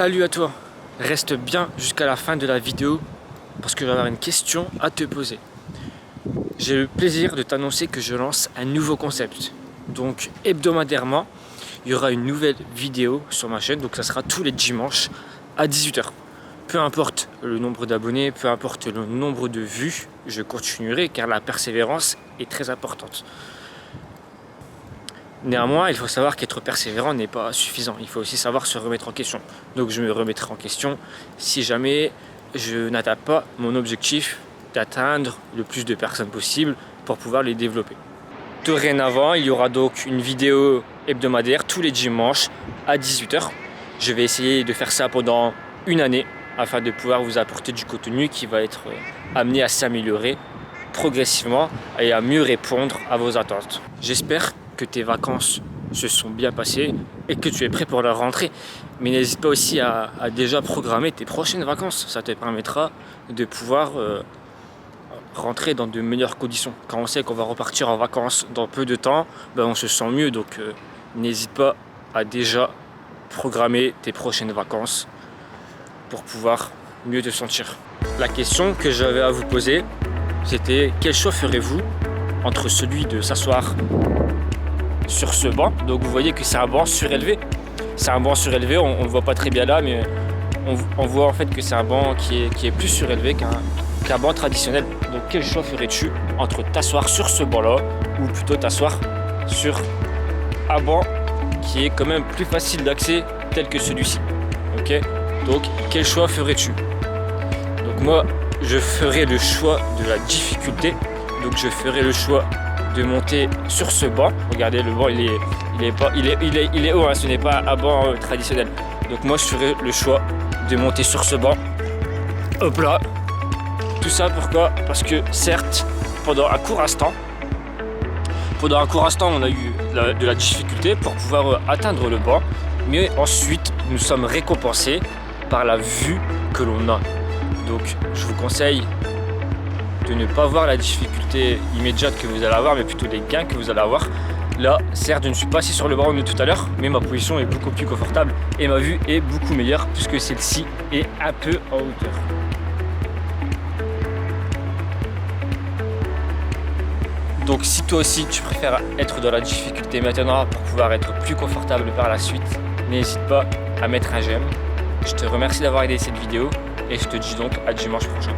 Salut à toi, reste bien jusqu'à la fin de la vidéo parce que je vais avoir une question à te poser. J'ai le plaisir de t'annoncer que je lance un nouveau concept. Donc hebdomadairement, il y aura une nouvelle vidéo sur ma chaîne, donc ça sera tous les dimanches à 18h. Peu importe le nombre d'abonnés, peu importe le nombre de vues, je continuerai car la persévérance est très importante. Néanmoins, il faut savoir qu'être persévérant n'est pas suffisant. Il faut aussi savoir se remettre en question. Donc je me remettrai en question si jamais je n'atteins pas mon objectif d'atteindre le plus de personnes possible pour pouvoir les développer. Dorénavant, il y aura donc une vidéo hebdomadaire tous les dimanches à 18h. Je vais essayer de faire ça pendant une année afin de pouvoir vous apporter du contenu qui va être amené à s'améliorer progressivement et à mieux répondre à vos attentes. J'espère que tes vacances se sont bien passées et que tu es prêt pour la rentrée. Mais n'hésite pas aussi à déjà programmer tes prochaines vacances. Ça te permettra de pouvoir rentrer dans de meilleures conditions. Quand on sait qu'on va repartir en vacances dans peu de temps, on se sent mieux. Donc n'hésite pas à déjà programmer tes prochaines vacances pour pouvoir mieux te sentir. La question que j'avais à vous poser, c'était quel choix ferez-vous entre celui de s'asseoir sur ce banc. Donc vous voyez que c'est un banc surélevé. C'est un banc surélevé, on ne le voit pas très bien là, mais on voit en fait que c'est un banc qui est plus surélevé qu'un banc traditionnel. Donc quel choix ferais-tu entre t'asseoir sur ce banc-là ou plutôt t'asseoir sur un banc qui est quand même plus facile d'accès tel que celui-ci. Ok. Donc quel choix ferais-tu? Donc moi je ferais le choix de la difficulté. Donc je ferais le choix de monter sur ce banc. Regardez, le banc il est haut, hein, ce n'est pas un banc traditionnel. Donc moi je ferais le choix de monter sur ce banc. Hop là. Tout ça pourquoi? Parce que certes, pendant un court instant, on a eu de la difficulté pour pouvoir atteindre le banc, mais ensuite nous sommes récompensés par la vue que l'on a. Donc je vous conseille de ne pas voir la difficulté immédiate que vous allez avoir, mais plutôt les gains que vous allez avoir. Là, certes, je ne suis pas assis sur le banc de tout à l'heure, mais ma position est beaucoup plus confortable et ma vue est beaucoup meilleure puisque celle-ci est un peu en hauteur. Donc si toi aussi tu préfères être dans la difficulté maintenant pour pouvoir être plus confortable par la suite, n'hésite pas à mettre un j'aime. Je te remercie d'avoir aidé cette vidéo et je te dis donc à dimanche prochain.